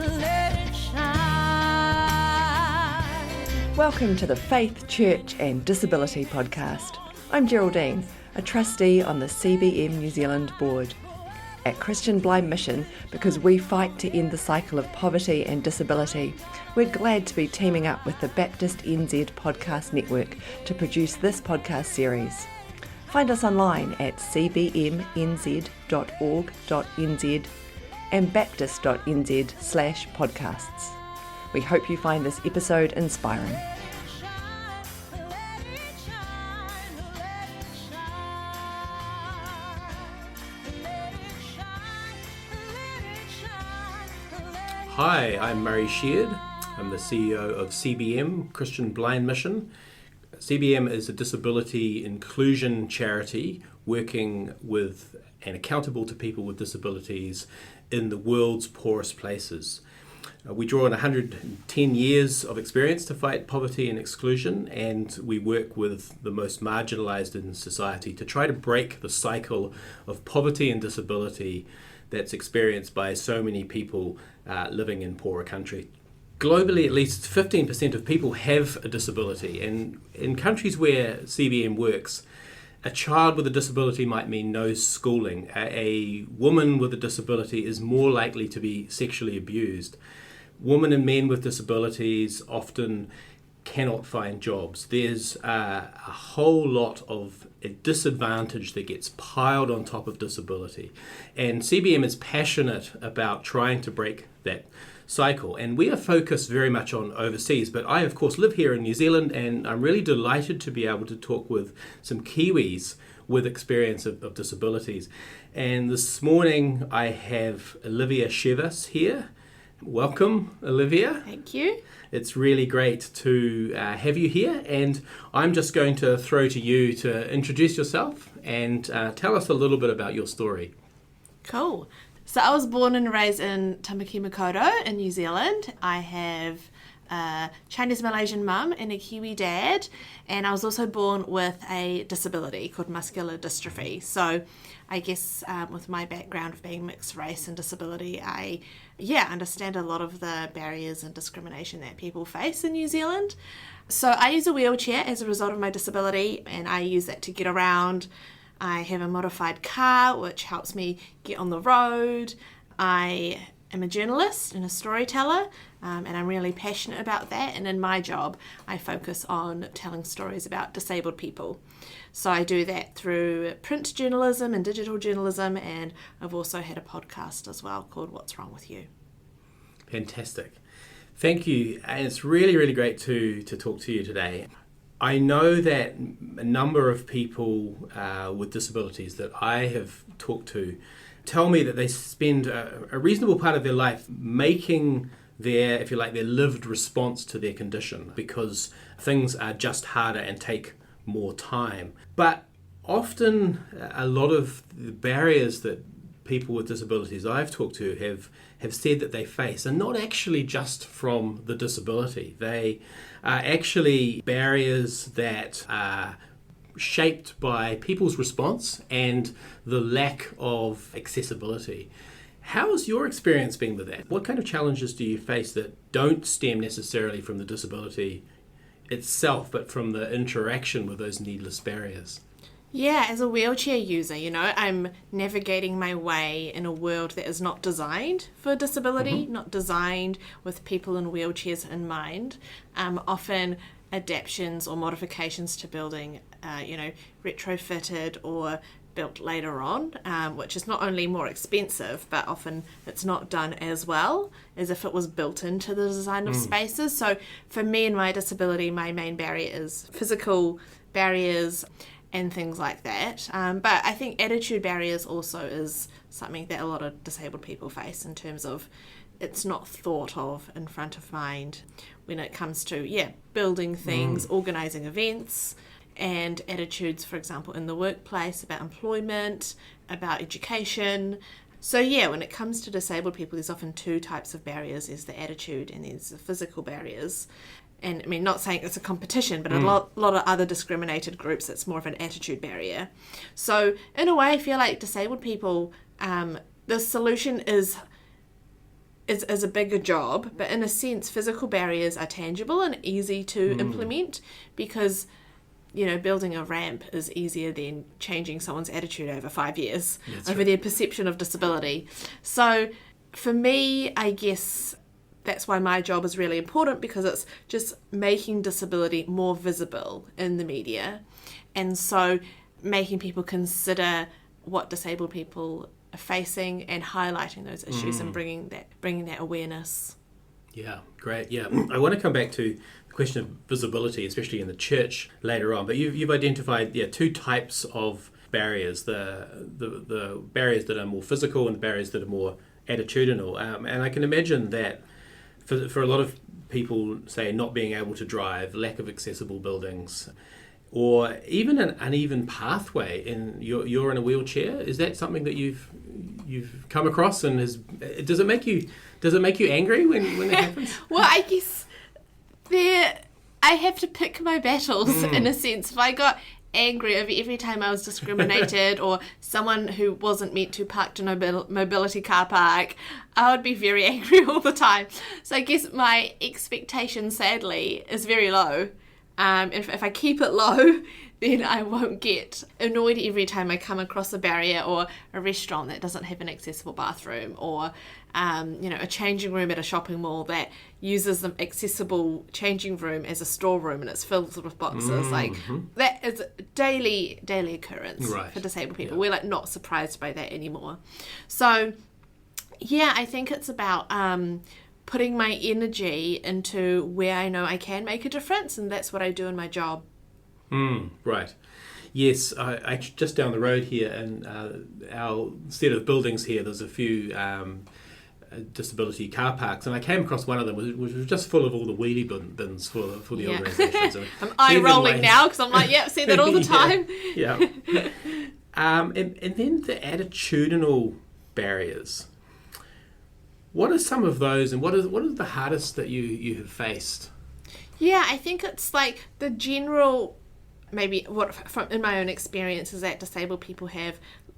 let it shine. Welcome to the Faith, Church and Disability Podcast. I'm Geraldine, a trustee on the CBM New Zealand board. At Christian Blind Mission, because we fight to end the cycle of poverty and disability, we're glad to be teaming up with the Baptist NZ Podcast Network to produce this podcast series. Find us online at cbmnz.org.nz and baptist.nz/podcasts. We hope you find this episode inspiring. Hi, I'm Murray Sheard. I'm the CEO of CBM, Christian Blind Mission. CBM is a disability inclusion charity working with and accountable to people with disabilities in the world's poorest places. We draw on 110 years of experience to fight poverty and exclusion, and we work with the most marginalised in society to try to break the cycle of poverty and disability that's experienced by so many people living in poorer countries. Globally, at least 15% of people have a disability, and in countries where CBM works, a child with a disability might mean no schooling. A woman with a disability is more likely to be sexually abused. Women and men with disabilities often cannot find jobs. There's a whole lot of disadvantage that gets piled on top of disability. And CBM is passionate about trying to break that cycle. And we are focused very much on overseas. But I, of course, live here in New Zealand, and I'm really delighted to be able to talk with some Kiwis with experience of disabilities. And this morning I have Olivia Shivas here. Welcome, Olivia. Thank you. It's really great to have you here, and I'm just going to throw to you to introduce yourself and tell us a little bit about your story. Cool. So I was born and raised in Tamaki Makaurau in New Zealand. I have a Chinese-Malaysian mum and a Kiwi dad, and I was also born with a disability called muscular dystrophy. So I guess with my background of being mixed race and disability, I understand a lot of the barriers and discrimination that people face in New Zealand. So I use a wheelchair as a result of my disability, and I use that to get around. I have a modified car which helps me get on the road. I am a journalist and a storyteller, and I'm really passionate about that. And in my job, I focus on telling stories about disabled people. So I do that through print journalism and digital journalism, and I've also had a podcast as well called What's Wrong With You. Fantastic. Thank you. And it's really, really great to talk to you today. I know that a number of people with disabilities that I have talked to tell me that they spend a reasonable part of their life making their, if you like, their lived response to their condition, because things are just harder and take more time. But often a lot of the barriers that people with disabilities I've talked to have said that they face are not actually just from the disability. They are actually barriers that are shaped by people's response and the lack of accessibility. How's your experience been with that? What kind of challenges do you face that don't stem necessarily from the disability itself, but from the interaction with those needless barriers? Yeah, as a wheelchair user, I'm navigating my way in a world that is not designed for disability, not designed with people in wheelchairs in mind. Often adaptations or modifications to building, retrofitted or built later on, which is not only more expensive, but often it's not done as well as if it was built into the design of spaces. So for me and my disability, my main barrier is physical barriers and things like that. But I think attitude barriers also is something that a lot of disabled people face in terms of it's not thought of in front of mind when it comes to, building things, organising events, and attitudes, for example, in the workplace about employment, about education. So when it comes to disabled people, there's often two types of barriers. There's the attitude and there's the physical barriers. And I mean, not saying it's a competition, but a lot of other discriminated groups, it's more of an attitude barrier. So in a way, I feel like disabled people, the solution is is a bigger job, but in a sense, physical barriers are tangible and easy to implement because, building a ramp is easier than changing someone's attitude over 5 years, over their perception of disability. So for me, I guess that's why my job is really important, because it's just making disability more visible in the media. And so making people consider what disabled people are facing and highlighting those issues and bringing that awareness. Yeah, great. Yeah, I want to come back to the question of visibility, especially in the church later on. But you've identified two types of barriers: the barriers that are more physical and the barriers that are more attitudinal. And I can imagine that for a lot of people, say, not being able to drive, lack of accessible buildings, or even an uneven pathway, you're in a wheelchair. Is that something that you've come across, and does it make you angry when it happens? Well, I guess I have to pick my battles in a sense. If I got angry over every time I was discriminated or someone who wasn't meant to park in a mobility car park, I would be very angry all the time. So I guess my expectation, sadly, is very low. If I keep it low, then I won't get annoyed every time I come across a barrier or a restaurant that doesn't have an accessible bathroom, or a changing room at a shopping mall that uses the accessible changing room as a storeroom and it's filled with boxes. That is a daily occurrence for disabled people. We're not surprised by that anymore. So I think it's about putting my energy into where I know I can make a difference, and that's what I do in my job. Right. Yes, I just down the road here, and our set of buildings here, there's a few disability car parks, and I came across one of them which was just full of all the wheelie bins for the organisations. I'm eye rolling now because I'm like, see that all the time. And then the attitudinal barriers. What are some of those, and what are the hardest that you have faced? Yeah, I think it's like the general, maybe from in my own experience, is that disabled people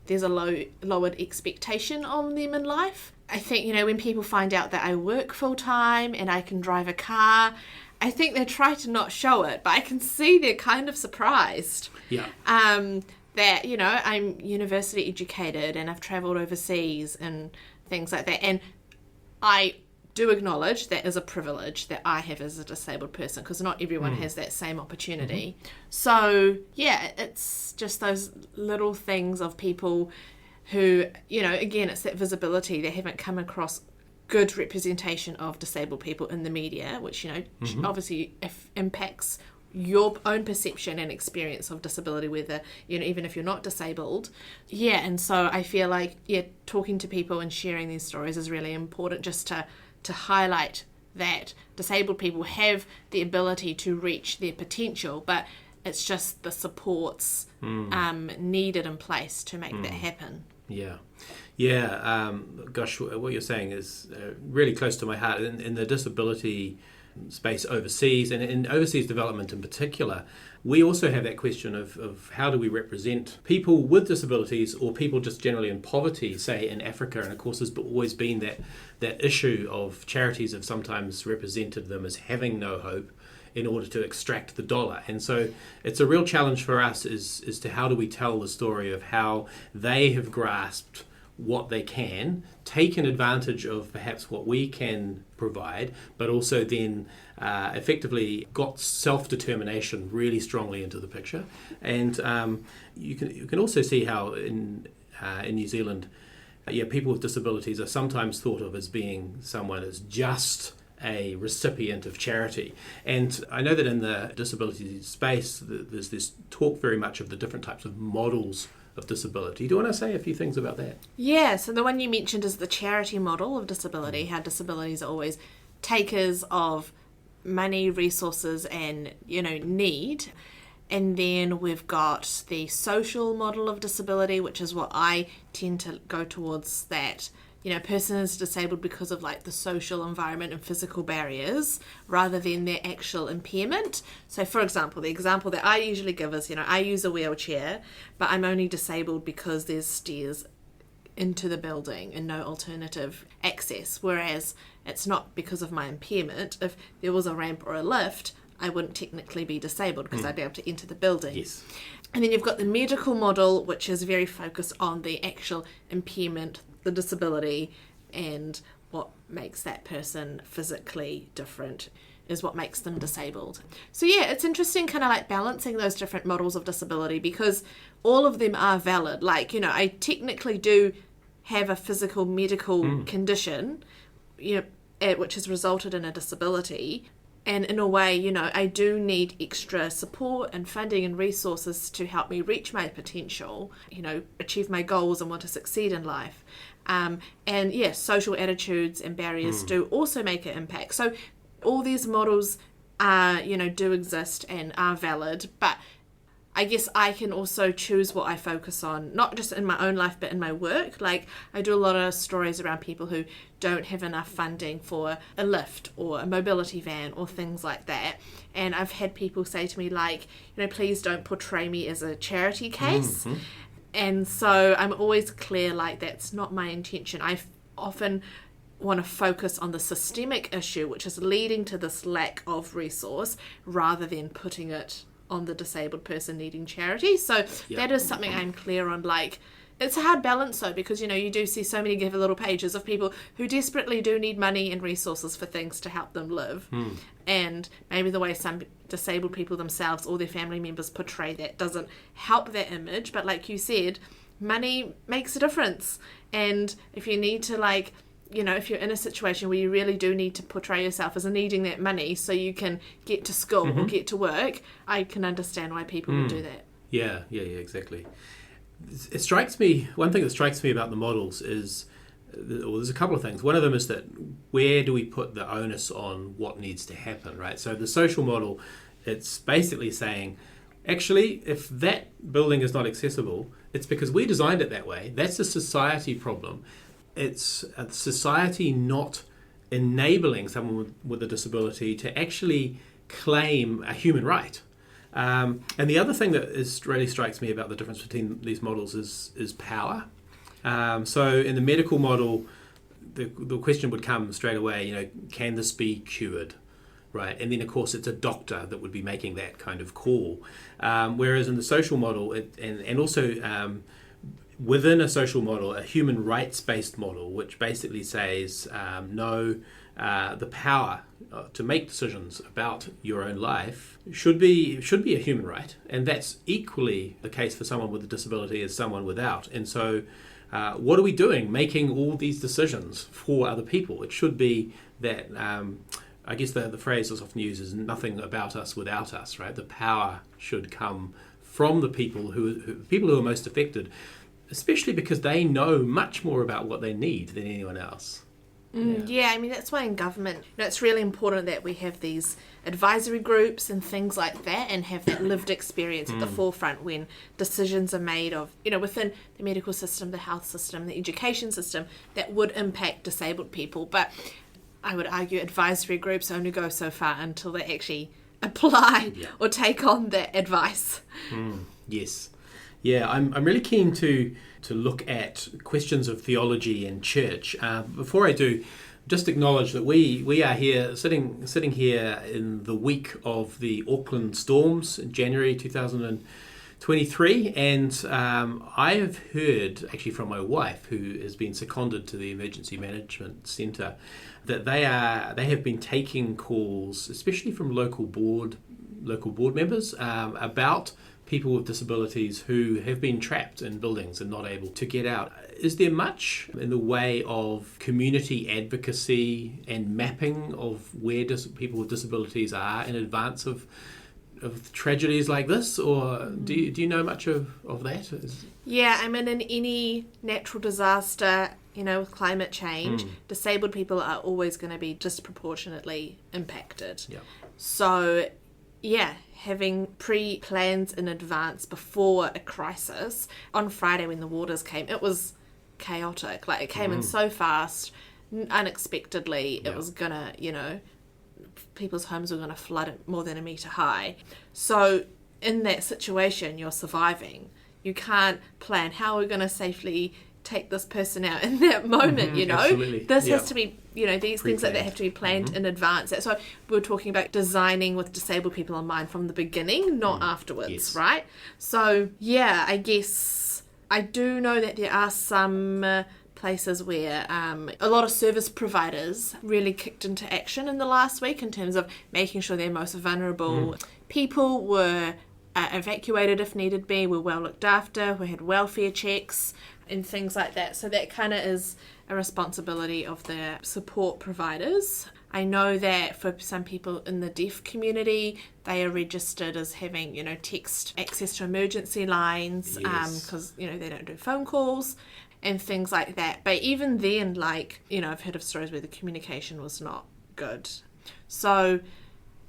there's a lowered expectation on them in life. I think, when people find out that I work full time and I can drive a car, I think they try to not show it, but I can see they're kind of surprised. Yeah. That, I'm university educated and I've travelled overseas and things like that. And I do acknowledge that is a privilege that I have as a disabled person, because not everyone has that same opportunity. So, it's just those little things of people who, again, it's that visibility. They haven't come across good representation of disabled people in the media, which, obviously impacts your own perception and experience of disability, whether, even if you're not disabled. And so I feel like, talking to people and sharing these stories is really important, just to highlight that disabled people have the ability to reach their potential, but it's just the supports needed in place to make that happen. Gosh, what you're saying is really close to my heart. In the disability space overseas, and in overseas development in particular, we also have that question of how do we represent people with disabilities, or people just generally in poverty, say in Africa. And of course there's always been that issue of charities have sometimes represented them as having no hope in order to extract the dollar. And so it's a real challenge for us as to how do we tell the story of how they have grasped what they can, taken advantage of perhaps what we can provide, but also then effectively got self-determination really strongly into the picture. And you can also see how in New Zealand, people with disabilities are sometimes thought of as being someone as just a recipient of charity. And I know that in the disability space, there's this talk very much of the different types of models of disability. Do you want to say a few things about that? Yeah, so the one you mentioned is the charity model of disability, how disabilities are always takers of money, resources and, need. And then we've got the social model of disability, which is what I tend to go towards, that a person is disabled because of the social environment and physical barriers rather than their actual impairment. So for example, the example that I usually give is, I use a wheelchair, but I'm only disabled because there's stairs into the building and no alternative access. Whereas it's not because of my impairment. If there was a ramp or a lift, I wouldn't technically be disabled because I'd be able to enter the building. Yes. And then you've got the medical model, which is very focused on the actual impairment, the disability, and what makes that person physically different is what makes them disabled. So yeah, it's interesting kind of like balancing those different models of disability, because all of them are valid. Like, you know, I technically do have a physical medical condition, you know, which has resulted in a disability. And in a way, you know, I do need extra support and funding and resources to help me reach my potential, you know, achieve my goals and want to succeed in life. And yes, social attitudes and barriers do also make an impact. So all these models are, you know, do exist and are valid, but I guess I can also choose what I focus on, not just in my own life, but in my work. Like, I do a lot of stories around people who don't have enough funding for a lift or a mobility van or things like that. And I've had people say to me, like, you know, please don't portray me as a charity case. And so I'm always clear, like, that's not my intention. I often want to focus on the systemic issue, which is leading to this lack of resource, rather than putting it on the disabled person needing charity. So that is something I'm clear on. Like, it's a hard balance though, because, you know, you do see so many give little pages of people who desperately do need money and resources for things to help them live. And maybe the way some disabled people themselves or their family members portray that doesn't help that image. But like you said, money makes a difference. And if you need to, like, you know, if you're in a situation where you really do need to portray yourself as needing that money so you can get to school or get to work, I can understand why people would do that. Yeah, exactly. It strikes me, one thing that strikes me about the models is, well, there's a couple of things. One of them is that where do we put the onus on what needs to happen, right? So the social model, it's basically saying, actually, if that building is not accessible, it's because we designed it that way. That's a society problem. It's a society not enabling someone with a disability to actually claim a human right. And the other thing that really strikes me about the difference between these models is power. So in the medical model, the question would come straight away, you know, can this be cured? Right, and then of course it's a doctor that would be making that kind of call. Whereas in the social model, and also within a social model, a human rights-based model, which basically says the power to make decisions about your own life should be a human right, and that's equally the case for someone with a disability as someone without. And so, what are we doing, making all these decisions for other people? It should be that. I guess the phrase that's often used is nothing about us without us, right? The power should come from the people who are most affected, especially because they know much more about what they need than anyone else. Yeah, I mean, that's why in government, you know, it's really important that we have these advisory groups and things like that, and have that lived experience at the forefront when decisions are made of, you know, within the medical system, the health system, the education system, that would impact disabled people. But I would argue advisory groups only go so far until they actually apply or take on that advice. Yes. Yeah, I'm really keen to look at questions of theology and church. Before I do, just acknowledge that we are here sitting here in the week of the Auckland storms in January 2023, and I have heard actually from my wife, who has been seconded to the Emergency Management Centre, that they have been taking calls, especially from local board members, about people with disabilities who have been trapped in buildings and not able to get out. Is there much in the way of community advocacy and mapping of where people with disabilities are in advance of tragedies like this, or do you know much of that? Yeah, I mean, in any natural disaster, you know, with climate change, disabled people are always going to be disproportionately impacted. Yeah. So, yeah, having pre-plans in advance before a crisis. On Friday when the waters came, it was chaotic. Like, it came in so fast, unexpectedly. It was gonna, you know, people's homes were gonna flood more than a metre high. So in that situation, you're surviving. You can't plan how we're gonna safely take this person out in that moment, you know. Absolutely. This Yeah. has to be, you know, these things like that have to be planned in advance. That's why we were talking about designing with disabled people in mind from the beginning, not afterwards, Yes. right? So, yeah, I guess I do know that there are some places where a lot of service providers really kicked into action in the last week in terms of making sure their most vulnerable people were evacuated if needed be, were well looked after, we had welfare checks and things like that. So that kind of is a responsibility of the support providers. I know that for some people in the deaf community, they are registered as having, you know, text access to emergency lines because, you know, they don't do phone calls and things like that. But even then, like, you know, I've heard of stories where the communication was not good. So,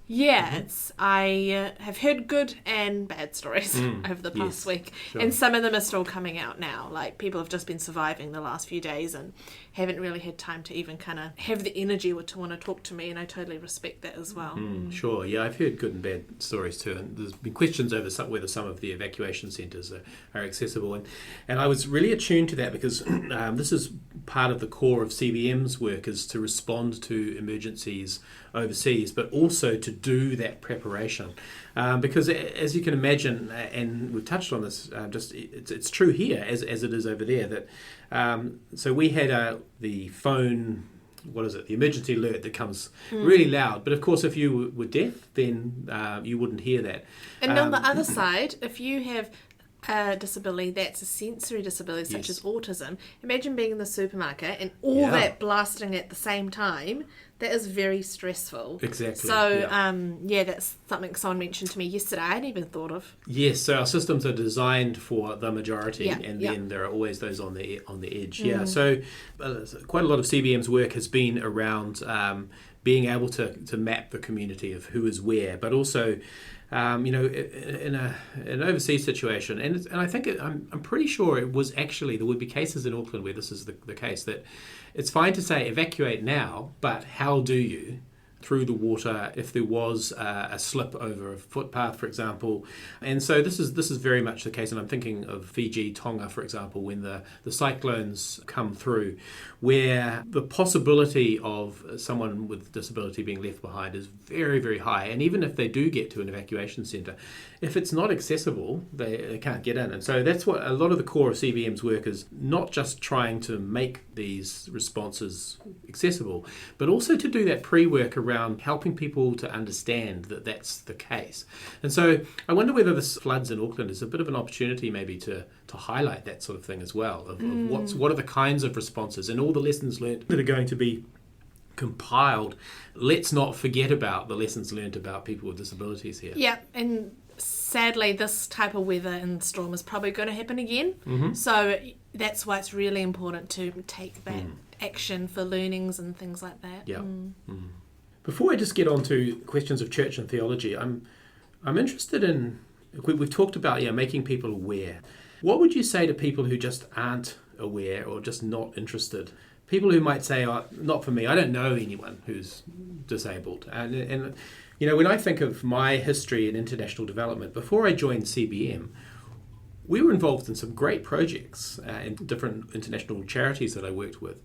yeah, I have heard good and bad stories over the past week. Sure. And some of them are still coming out now. Like, people have just been surviving the last few days and haven't really had time to even kind of have the energy to want to talk to me, and I totally respect that as well. Sure, yeah, I've heard good and bad stories too, and there's been questions over whether some of the evacuation centres are accessible, and I was really attuned to that because this is part of the core of CBM's work, is to respond to emergencies overseas, but also to do that preparation. Because as you can imagine, and we've touched on this, it's true here as it is over there, that so we had the phone, the emergency alert that comes really loud. But of course, if you were deaf, then you wouldn't hear that. And on the other side, if you have a disability that's a sensory disability, such as autism, imagine being in the supermarket and all that blasting at the same time. That is very stressful. Exactly. So, that's something someone mentioned to me yesterday I hadn't even thought of. Yes, so our systems are designed for the majority, then there are always those on the edge. Yeah, so quite a lot of CBM's work has been around being able to map the community of who is where, but also in an overseas situation, and I think I'm pretty sure it was actually, there would be cases in Auckland where this is the case, that it's fine to say evacuate now, but how do you? Through the water, if there was a slip over a footpath, for example. And so this is very much the case, and I'm thinking of Fiji, Tonga, for example, when the cyclones come through, where the possibility of someone with disability being left behind is very, very high. And even if they do get to an evacuation centre, if it's not accessible, they can't get in. And so that's what a lot of the core of CBM's work is, not just trying to make these responses accessible, but also to do that pre-work around helping people to understand that that's the case. And so I wonder whether this floods in Auckland is a bit of an opportunity maybe to highlight that sort of thing as well, of what are the kinds of responses and all the lessons learned that are going to be compiled. Let's not forget about the lessons learned about people with disabilities here. Yeah, and sadly this type of weather and storm is probably going to happen again. So that's why it's really important to take that action for learnings and things like that. Yeah. Before I just get on to questions of church and theology, I'm interested in, we've talked about making people aware. What would you say to people who just aren't aware or just not interested? People who might say, oh, not for me, I don't know anyone who's disabled. And when I think of my history in international development, before I joined CBM, we were involved in some great projects in different international charities that I worked with.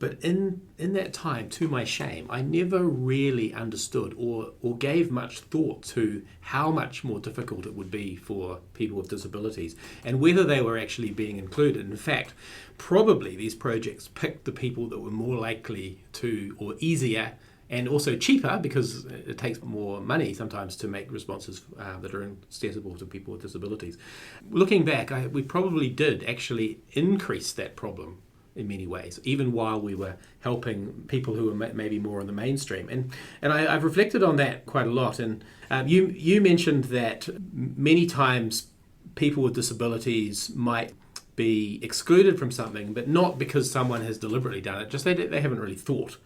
But in that time, to my shame, I never really understood or gave much thought to how much more difficult it would be for people with disabilities and whether they were actually being included. In fact, probably these projects picked the people that were more likely to, or easier, and also cheaper, because it takes more money sometimes to make responses that are accessible to people with disabilities. Looking back, we probably did actually increase that problem in many ways, even while we were helping people who were maybe more in the mainstream. And I've reflected on that quite a lot. And you mentioned that many times people with disabilities might be excluded from something, but not because someone has deliberately done it, just they haven't really thought.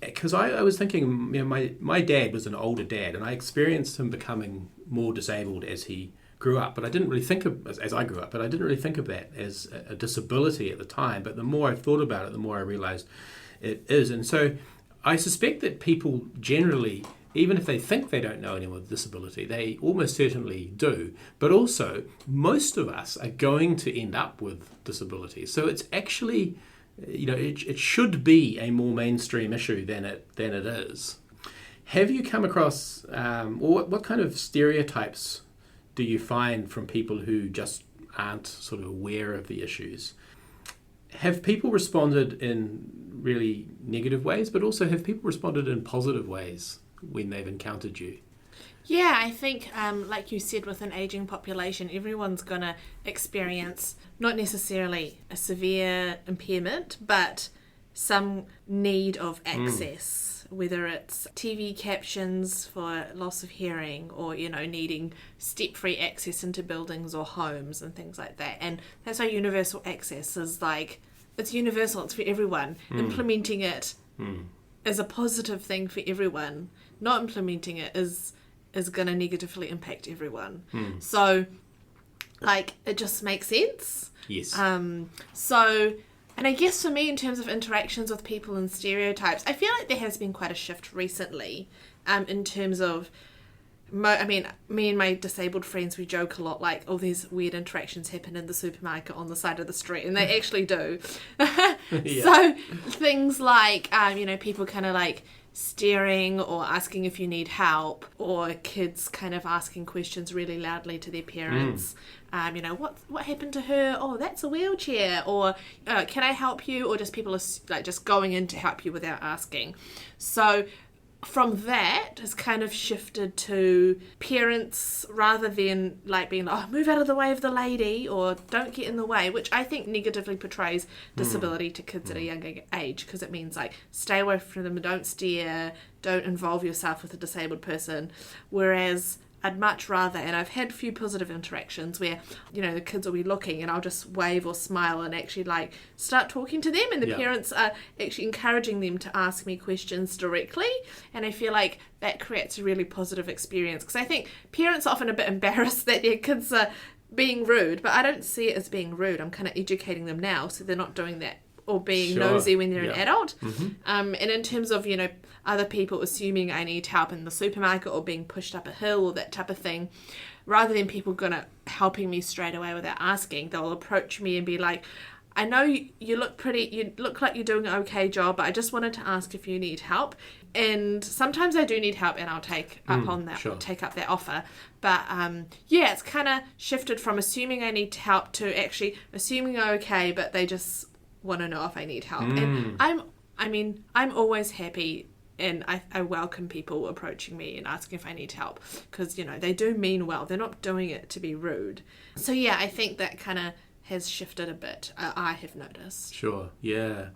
Because I was thinking, my dad was an older dad, and I experienced him becoming more disabled as he grew up, but I didn't really think of, as I grew up, but I didn't really think of that as a disability at the time. But the more I thought about it, the more I realised it is. And so I suspect that people generally even if they think they don't know anyone with a disability, they almost certainly do. But also, most of us are going to end up with disabilities. So it's actually, it should be a more mainstream issue than it is. Have you come across, or what kind of stereotypes do you find from people who just aren't sort of aware of the issues? Have people responded in really negative ways, but also have people responded in positive ways when they've encountered you? Yeah, I think, like you said, with an ageing population, everyone's going to experience not necessarily a severe impairment, but some need of access, whether it's TV captions for loss of hearing or, needing step-free access into buildings or homes and things like that. And that's why universal access is like, it's universal, it's for everyone. Implementing it is a positive thing for everyone. Not implementing it is going to negatively impact everyone. So, it just makes sense. Yes. And I guess for me, in terms of interactions with people and stereotypes, I feel like there has been quite a shift recently in terms of, me and my disabled friends, we joke a lot, like, these weird interactions happen in the supermarket on the side of the street, and they actually do. Yeah. So things like, people kind of like staring or asking if you need help, or kids kind of asking questions really loudly to their parents. What happened to her? Oh, that's a wheelchair. Or can I help you? Or just people are just going in to help you without asking. So from that has kind of shifted to parents, rather than being move out of the way of the lady or don't get in the way, which I think negatively portrays disability to kids at a younger age, because it means stay away from them, don't stare, don't involve yourself with a disabled person. Whereas I'd much rather, and I've had a few positive interactions where, the kids will be looking and I'll just wave or smile and actually start talking to them, and the parents are actually encouraging them to ask me questions directly, and I feel like that creates a really positive experience, because I think parents are often a bit embarrassed that their kids are being rude, but I don't see it as being rude. I'm kind of educating them now so they're not doing that or being nosy when they're an adult. And in terms of, other people assuming I need help in the supermarket or being pushed up a hill or that type of thing, rather than people helping me straight away without asking, they'll approach me and be like, I know you look like you're doing an okay job, but I just wanted to ask if you need help. And sometimes I do need help, and I'll take up on that, take up that offer. But it's kind of shifted from assuming I need help to actually assuming I'm okay, but they just want to know if I need help. And I'm always happy, and I welcome people approaching me and asking if I need help, because they do mean well. They're not doing it to be rude. So I think that kind of has shifted a bit. I have noticed. Sure. Yeah.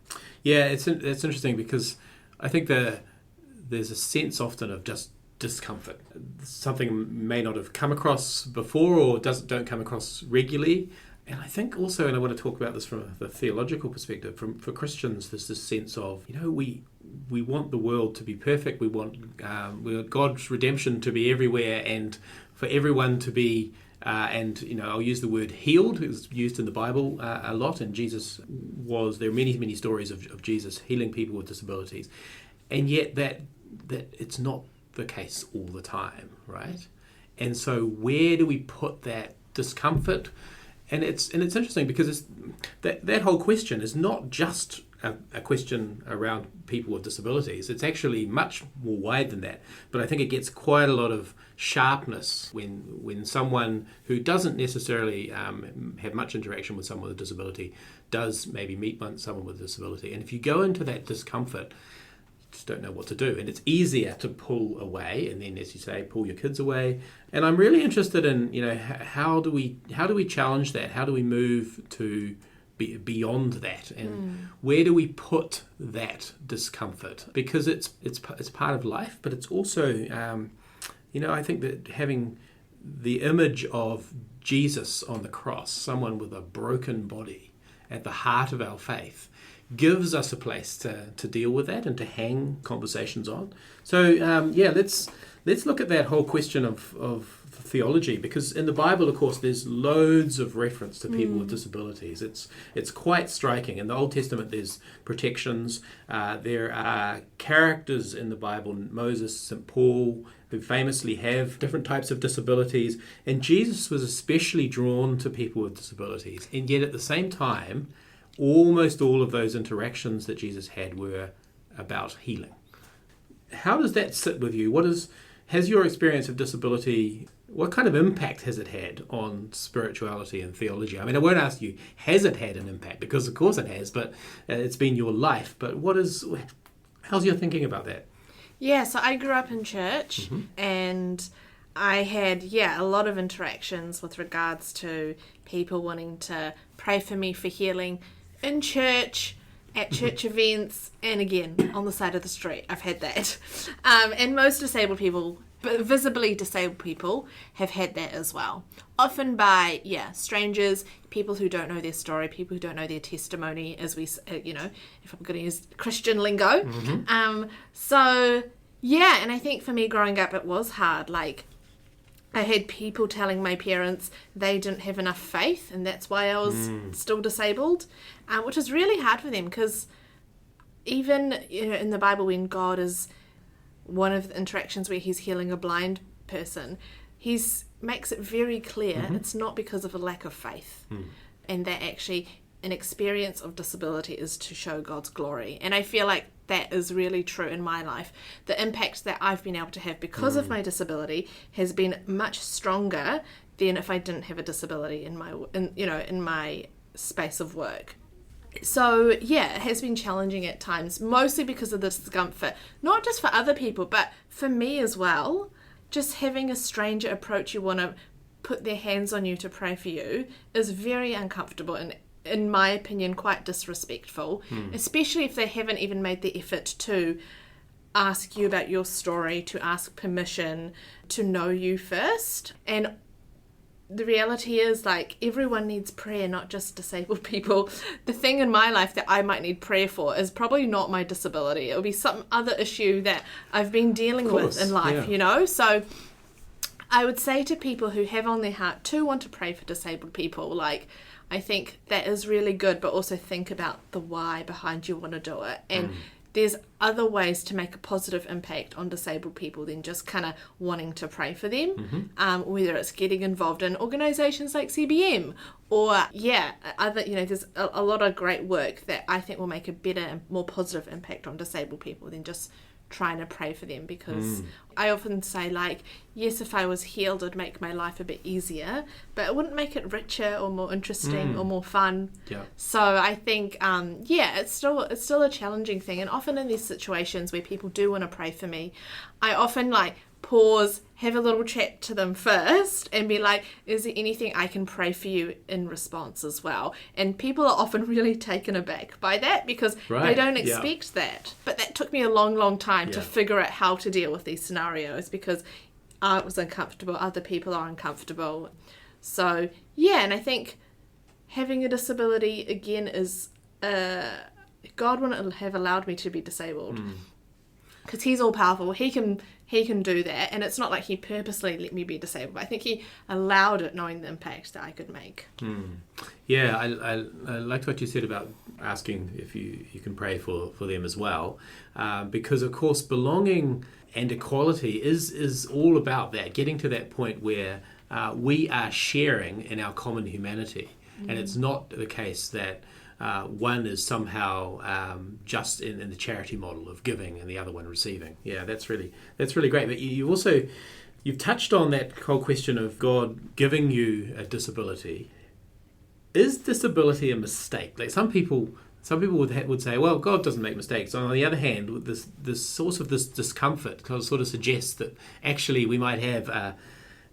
It's interesting, because I think there's a sense often of just discomfort. Something may not have come across before, or don't come across regularly. And I think also, and I want to talk about this from the theological perspective, for Christians, there's this sense of, we want the world to be perfect. We want God's redemption to be everywhere, and for everyone to be, I'll use the word healed. It was used in the Bible a lot, and there are many, many stories of Jesus healing people with disabilities. And yet that it's not the case all the time, right? And so where do we put that discomfort? And it's interesting, because that whole question is not just a question around people with disabilities. It's actually much more wide than that. But I think it gets quite a lot of sharpness when someone who doesn't necessarily have much interaction with someone with a disability does maybe meet someone with a disability. And if you go into that discomfort, just don't know what to do, and it's easier to pull away, and then, as you say, pull your kids away. And I'm really interested in how do we challenge that? How do we move to be beyond that, and where do we put that discomfort? Because it's part of life, but it's also I think that having the image of Jesus on the cross, someone with a broken body, at the heart of our faith, gives us a place to deal with that and to hang conversations on. So let's look at that whole question of theology, because in the Bible, of course, there's loads of reference to people with disabilities. It's quite striking. In the Old Testament, there's protections. There are characters in the Bible, Moses, St. Paul, who famously have different types of disabilities. And Jesus was especially drawn to people with disabilities. And yet at the same time, almost all of those interactions that Jesus had were about healing. How does that sit with you? Has your experience of disability, what kind of impact has it had on spirituality and theology? I mean, I won't ask you, has it had an impact? Because of course it has, but it's been your life. But how's your thinking about that? Yeah, so I grew up in church, and I had, a lot of interactions with regards to people wanting to pray for me for healing in church, at church events, and again, on the side of the street. I've had that. And most disabled people, but visibly disabled people, have had that as well. Often by, strangers, people who don't know their story, people who don't know their testimony, as we, if I'm going to use Christian lingo. And I think for me growing up, it was hard. Like, I had people telling my parents they didn't have enough faith, and that's why I was still disabled, which is really hard for them, because even in the Bible, when God is one of the interactions where he's healing a blind person, he makes it very clear it's not because of a lack of faith, and that actually an experience of disability is to show God's glory. And I feel like that is really true in my life. The impact that I've been able to have because of my disability has been much stronger than if I didn't have a disability in my space of work. So it has been challenging at times, mostly because of the discomfort, not just for other people, but for me as well. Just having a stranger approach you, want to put their hands on you to pray for you, is very uncomfortable and, in my opinion, quite disrespectful, especially if they haven't even made the effort to ask you about your story, to ask permission, to know you first. And the reality is, like, everyone needs prayer, not just disabled people. The thing in my life that I might need prayer for is probably not my disability. It'll be some other issue that I've been dealing with in life, So I would say to people who have on their heart to want to pray for disabled people, like, I think that is really good, but also think about the why behind you want to do it. And there's other ways to make a positive impact on disabled people than just kind of wanting to pray for them, whether it's getting involved in organisations like CBM or, there's a lot of great work that I think will make a better and more positive impact on disabled people than just trying to pray for them, because I often say, like, yes, if I was healed, it'd make my life a bit easier, but it wouldn't make it richer or more interesting or more fun. So I think it's still a challenging thing. And often in these situations where people do want to pray for me, I often pause, have a little chat to them first, and be like, is there anything I can pray for you in response as well? And people are often really taken aback by that, because they don't expect that. But that took me a long, long time to figure out how to deal with these scenarios, because I was uncomfortable, other people are uncomfortable. So, and I think having a disability, again, is God wouldn't have allowed me to be disabled, because he's all powerful. He can do that, and it's not like he purposely let me be disabled, but I think he allowed it, knowing the impact that I could make. I liked what you said about asking if you can pray for them as well, because of course belonging and equality is all about that, getting to that point where we are sharing in our common humanity, and it's not the case that one is somehow just in the charity model of giving and the other one receiving. Yeah, that's really great. But you've touched on that whole question of God giving you a disability. Is disability a mistake? Like some people would say, well, God doesn't make mistakes. On the other hand, with this source of this discomfort sort of suggests that actually we might have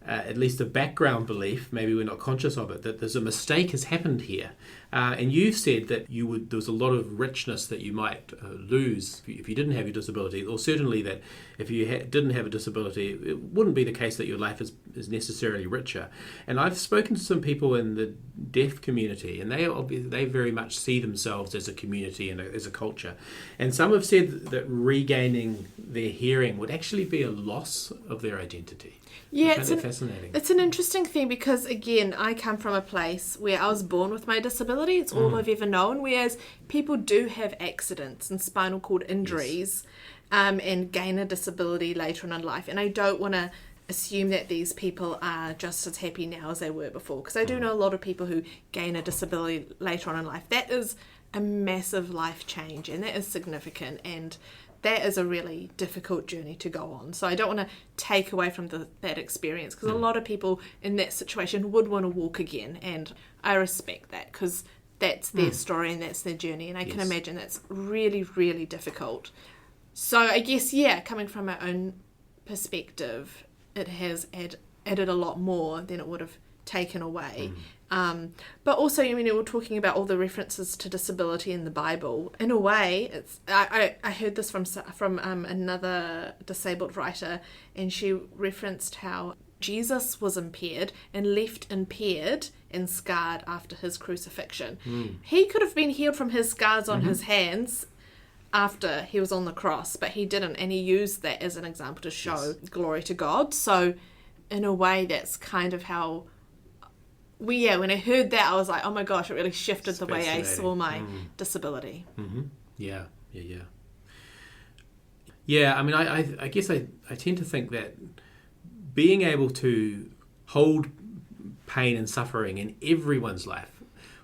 at least a background belief, maybe we're not conscious of it, that there's a mistake has happened here. And you've said that there was a lot of richness that you might lose if you didn't have your disability, or certainly that if you didn't have a disability, it wouldn't be the case that your life is necessarily richer. And I've spoken to some people in the deaf community, and they very much see themselves as a community and as a culture. And some have said that regaining their hearing would actually be a loss of their identity. Yeah, I find that fascinating. It's an interesting thing because, again, I come from a place where I was born with my disability. It's all I've ever known, whereas people do have accidents and spinal cord injuries and gain a disability later on in life. And I don't want to assume that these people are just as happy now as they were before, because I do know a lot of people who gain a disability later on in life. That is a massive life change, and that is significant, and that is a really difficult journey to go on. So I don't want to take away from that experience, because a lot of people in that situation would want to walk again, and I respect that because that's their story and that's their journey, and I can imagine that's really, really difficult. So I guess, coming from my own perspective, it has added a lot more than it would have taken away. But also, we're talking about all the references to disability in the Bible. In a way, I heard this from another disabled writer, and she referenced how Jesus was impaired and left impaired and scarred after his crucifixion. He could have been healed from his scars on his hands after he was on the cross, but he didn't, and he used that as an example to show glory to God. So in a way, that's kind of how when I heard that, I was like, oh my gosh, it really shifted the way I saw my disability. Yeah. I guess I tend to think that being able to hold pain and suffering in everyone's life,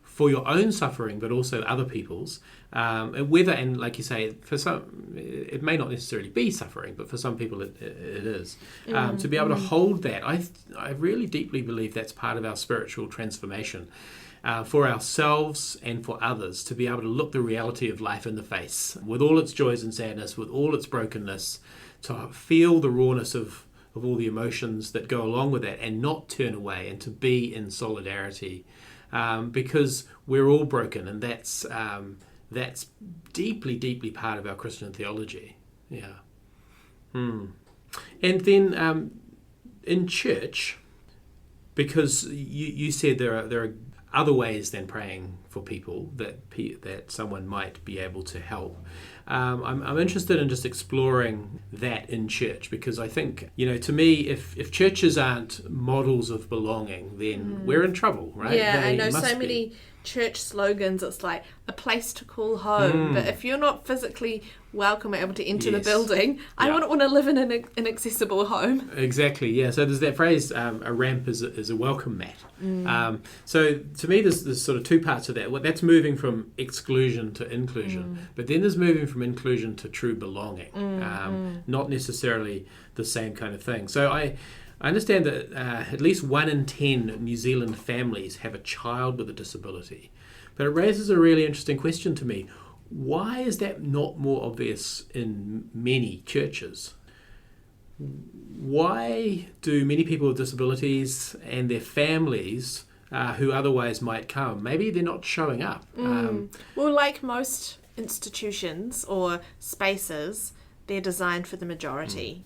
for your own suffering, but also other people's, and like you say, for some, it may not necessarily be suffering, but for some people it is. To be able to hold that, I really deeply believe that's part of our spiritual transformation for ourselves and for others, to be able to look the reality of life in the face, with all its joys and sadness, with all its brokenness, to feel the rawness of all the emotions that go along with that, and not turn away, and to be in solidarity. Because we're all broken, and that's deeply, deeply part of our Christian theology. Yeah. And then in church, because you said there are other ways than praying for people that someone might be able to help. I'm interested in just exploring that in church, because I think, to me, if churches aren't models of belonging, then we're in trouble, right? Yeah, I know so many church slogans. It's like a place to call home, but if you're not physically welcome or able to enter the building, I wouldn't want to live in an inaccessible home. Exactly, yeah. So there's that phrase, a ramp is a welcome mat. So to me, there's sort of two parts of that. Well, that's moving from exclusion to inclusion, but then there's moving from inclusion to true belonging, not necessarily the same kind of thing. So I understand that at least 1 in 10 New Zealand families have a child with a disability. But it raises a really interesting question to me. Why is that not more obvious in many churches? Why do many people with disabilities and their families who otherwise might come, maybe they're not showing up? Well, like most institutions or spaces, they're designed for the majority.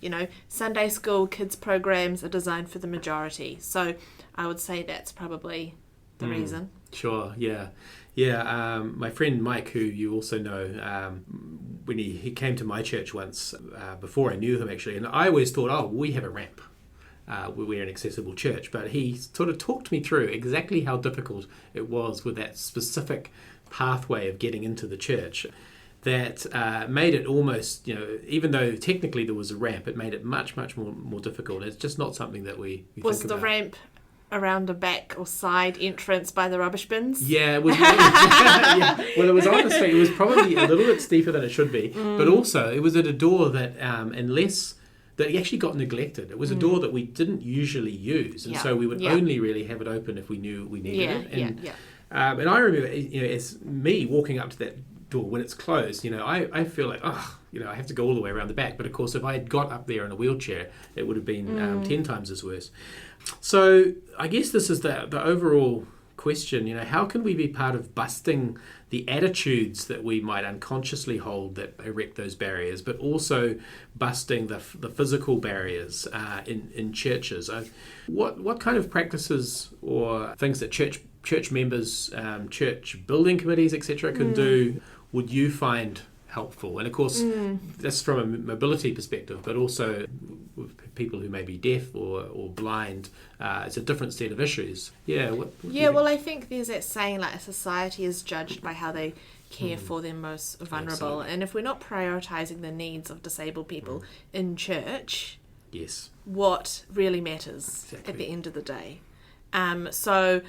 Sunday school kids programs are designed for the majority. So I would say that's probably the reason. Sure, yeah. My friend Mike, who you also know, when he came to my church once, before I knew him actually, and I always thought, we have a ramp. We're an accessible church. But he sort of talked me through exactly how difficult it was with that specific pathway of getting into the church. That made it almost, even though technically there was a ramp, it made it much, much more difficult. It's just not something that we think about. Was the ramp around the back or side entrance by the rubbish bins? Yeah, it was. Yeah. Well, it was honestly, it was probably a little bit steeper than it should be. But also, it was at a door that, that actually got neglected. It was a door that we didn't usually use, and so we would only really have it open if we knew we needed it. And I remember, as me walking up to that door when it's closed, I feel like, I have to go all the way around the back. But of course, if I had got up there in a wheelchair, it would have been 10 times as worse. So I guess this is the overall question, how can we be part of busting the attitudes that we might unconsciously hold that erect those barriers, but also busting the physical barriers in churches? What kind of practices or things that church members, church building committees, etc., can do would you find helpful? And of course, that's from a mobility perspective, but also with people who may be deaf or blind, it's a different set of issues. Well, I think there's that saying, like, a society is judged by how they care for their most vulnerable. Absolutely. And if we're not prioritising the needs of disabled people in church, yes, what really matters at the end of the day? So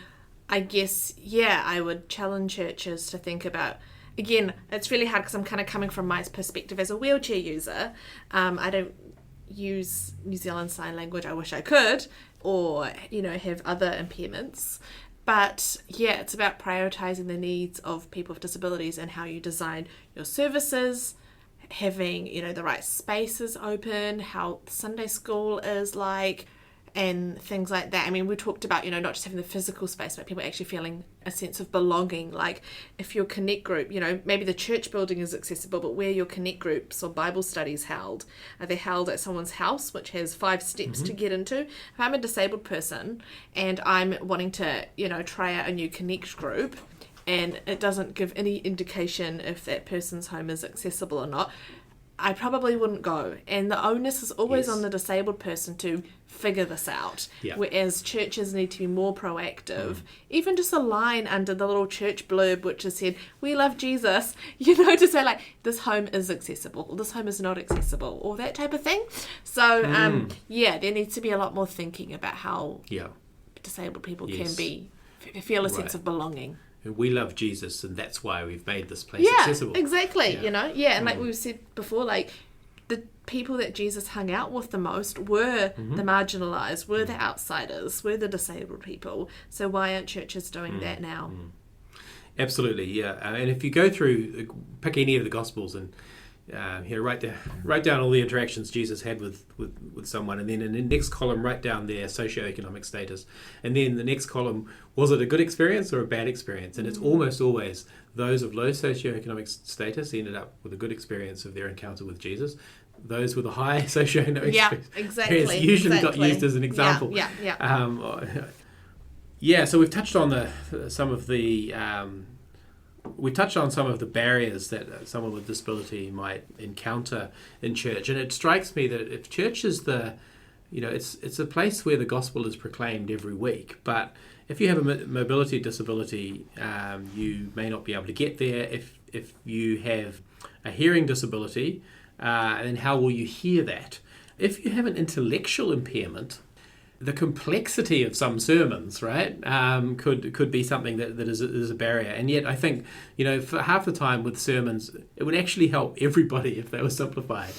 I guess, I would challenge churches to think about. Again, it's really hard because I'm kind of coming from my perspective as a wheelchair user. I don't use New Zealand Sign Language. I wish I could, or, have other impairments. But it's about prioritising the needs of people with disabilities and how you design your services, having, the right spaces open, how Sunday school is like, and things like that. I mean, we talked about, not just having the physical space, but people actually feeling a sense of belonging. Like, if your connect group, maybe the church building is accessible, but where your connect groups or Bible studies held? Are they held at someone's house, which has 5 steps to get into? If I'm a disabled person and I'm wanting to, try out a new connect group, and it doesn't give any indication if that person's home is accessible or not, I probably wouldn't go. And the onus is always on the disabled person to figure this out. Yeah. Whereas churches need to be more proactive. Even just a line under the little church blurb which has said, "We love Jesus," to say, like, this home is accessible, or this home is not accessible, or that type of thing. So, there needs to be a lot more thinking about how disabled people can feel a sense of belonging. We love Jesus, and that's why we've made this place accessible. Exactly. And like we've said before, like, the people that Jesus hung out with the most were the marginalised, were the outsiders, were the disabled people. So why aren't churches doing that now? Absolutely, yeah. And if you go through, pick any of the Gospels and write down all the interactions Jesus had with someone, and then in the next column write down their socioeconomic status, and then the next column, was it a good experience or a bad experience? And it's almost always those of low socioeconomic status ended up with a good experience of their encounter with Jesus. Those with a high socioeconomic experience usually got used as an example. So we've touched on some of the barriers that someone with disability might encounter in church, and it strikes me that if church is it's a place where the gospel is proclaimed every week, but if you have a mobility disability, you may not be able to get there. If you have a hearing disability, then how will you hear that? If you have an intellectual impairment, the complexity of some sermons, right, could be something that is a barrier. And yet I think, for half the time with sermons, it would actually help everybody if they were simplified.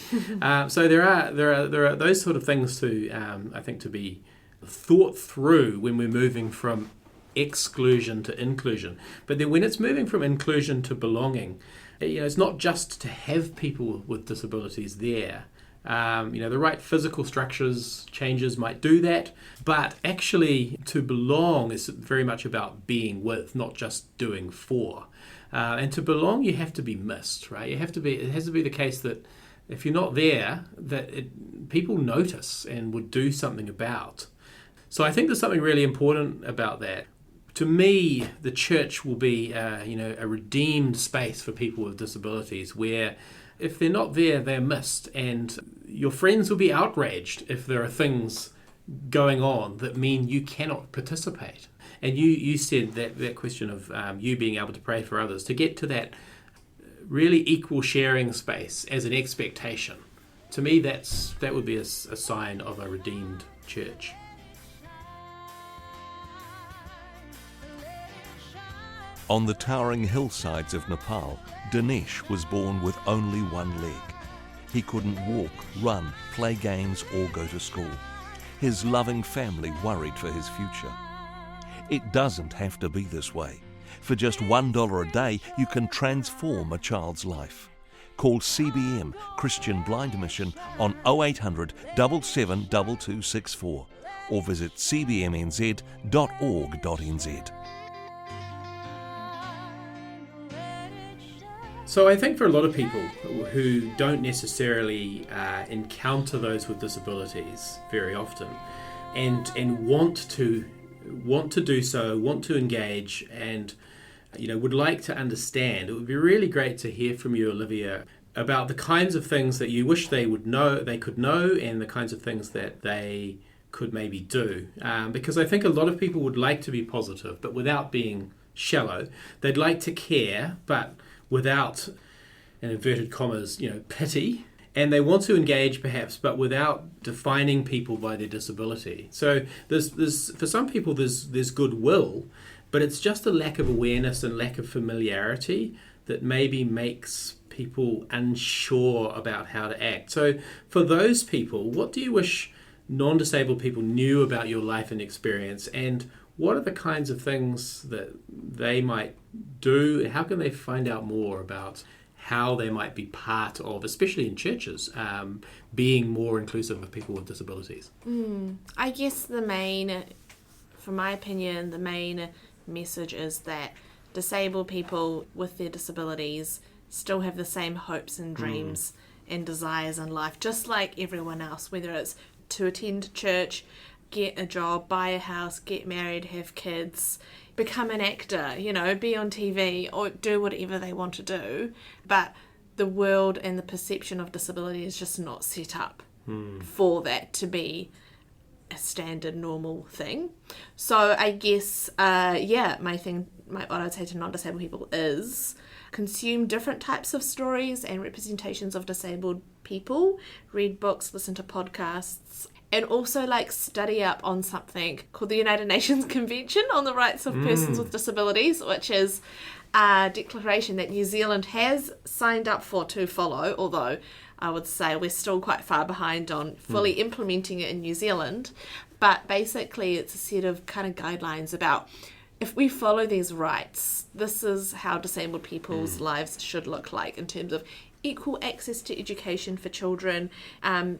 So there are those sort of things to, I think, to be thought through when we're moving from exclusion to inclusion. But then when it's moving from inclusion to belonging, it's not just to have people with disabilities there. The right physical structures changes might do that, but actually to belong is very much about being with, not just doing for. And to belong, you have to be missed, right? It has to be the case that if you're not there, people notice and would do something about. So I think there's something really important about that. To me, the church will be, a redeemed space for people with disabilities where if they're not there, they're missed, and your friends will be outraged if there are things going on that mean you cannot participate. And you said that question of you being able to pray for others, to get to that really equal sharing space as an expectation. To me, that would be a sign of a redeemed church. On the towering hillsides of Nepal, Dinesh was born with only one leg. He couldn't walk, run, play games or go to school. His loving family worried for his future. It doesn't have to be this way. For just $1 a day, you can transform a child's life. Call CBM Christian Blind Mission on 0800 77 2264 or visit cbmnz.org.nz. So I think for a lot of people who don't necessarily encounter those with disabilities very often, and want to do so, want to engage, and would like to understand, it would be really great to hear from you, Olivia, about the kinds of things that you wish they could know, and the kinds of things that they could maybe do. Because I think a lot of people would like to be positive, but without being shallow. They'd like to care, but without, in inverted commas, pity. And they want to engage perhaps, but without defining people by their disability. So there's for some people there's goodwill, but it's just a lack of awareness and lack of familiarity that maybe makes people unsure about how to act. So for those people, what do you wish non-disabled people knew about your life and experience, and what are the kinds of things that they might do? How can they find out more about how they might be part of, especially in churches, being more inclusive of people with disabilities? I guess from my opinion, the main message is that disabled people with their disabilities still have the same hopes and dreams and desires in life, just like everyone else, whether it's to attend church, get a job, buy a house, get married, have kids, become an actor, be on TV, or do whatever they want to do. But the world and the perception of disability is just not set up for that to be a standard normal thing. So I guess what I'd say to non-disabled people is consume different types of stories and representations of disabled people, read books, listen to podcasts, and also study up on something called the United Nations Convention on the Rights of Persons with Disabilities, which is a declaration that New Zealand has signed up for to follow, although I would say we're still quite far behind on fully implementing it in New Zealand. But basically it's a set of kind of guidelines about, if we follow these rights, this is how disabled people's lives should look like in terms of equal access to education for children,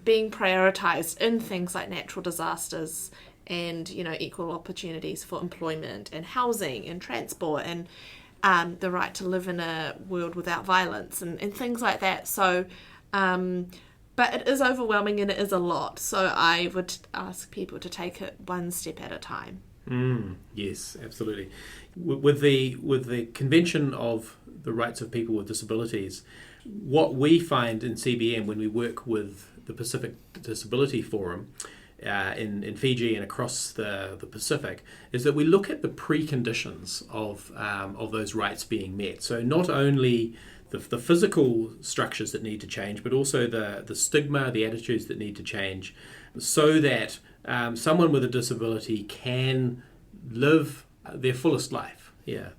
being prioritised in things like natural disasters, and equal opportunities for employment and housing and transport, and the right to live in a world without violence and things like that. So but it is overwhelming and it is a lot, so I would ask people to take it one step at a time. Yes, absolutely. With the Convention of the Rights of People with Disabilities, what we find in CBM when we work with the Pacific Disability Forum in Fiji and across the Pacific is that we look at the preconditions of those rights being met. So not only the physical structures that need to change, but also the stigma, the attitudes that need to change, so that someone with a disability can live their fullest life. Yeah,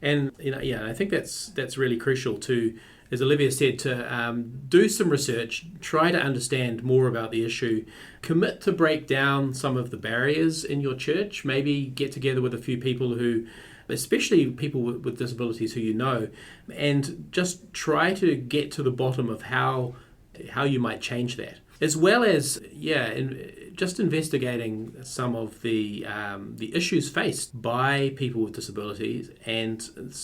and I think that's really crucial to, as Olivia said, to do some research, try to understand more about the issue, commit to break down some of the barriers in your church, maybe get together with a few people who, especially people with disabilities who and just try to get to the bottom of how you might change that. As well as, just investigating some of the issues faced by people with disabilities, and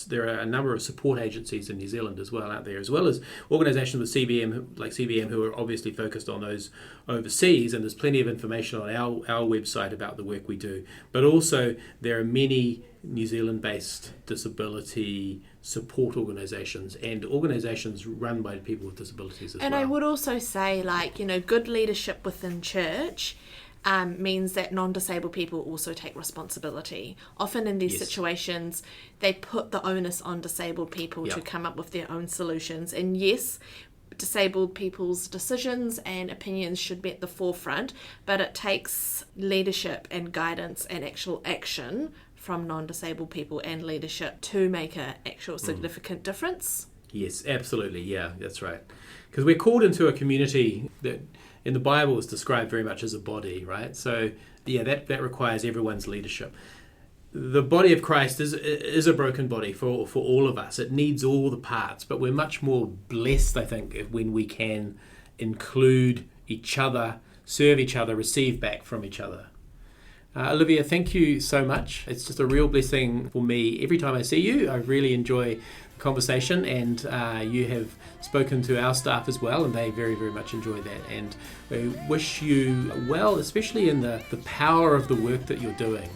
there are a number of support agencies in New Zealand as well out there, as well as organisations with CBM who are obviously focused on those overseas, and there's plenty of information on our website about the work we do. But also there are many New Zealand-based disability support organisations and organisations run by people with disabilities as well. And I would also say, good leadership within church means that non-disabled people also take responsibility. Often in these situations, they put the onus on disabled people to come up with their own solutions. And yes, disabled people's decisions and opinions should be at the forefront, but it takes leadership and guidance and actual action from non-disabled people and leadership to make an actual significant difference. Yes, absolutely. Yeah, that's right. Because we're called into a community that in the Bible is described very much as a body, right? So, that requires everyone's leadership. The body of Christ is a broken body for all of us. It needs all the parts, but we're much more blessed, I think, when we can include each other, serve each other, receive back from each other. Olivia, thank you so much. It's just a real blessing for me. Every time I see you, I really enjoy the conversation, and you have spoken to our staff as well, and they very, very much enjoy that. And we wish you well, especially in the power of the work that you're doing.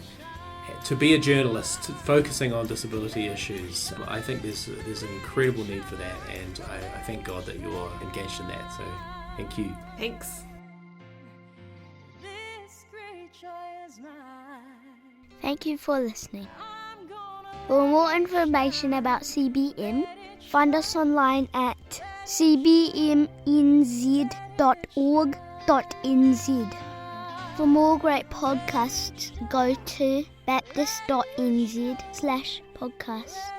To be a journalist focusing on disability issues, I think there's an incredible need for that, and I thank God that you're engaged in that. So thank you. Thanks. Thank you for listening. For more information about CBM, find us online at cbmnz.org.nz. For more great podcasts, go to baptist.nz/podcasts.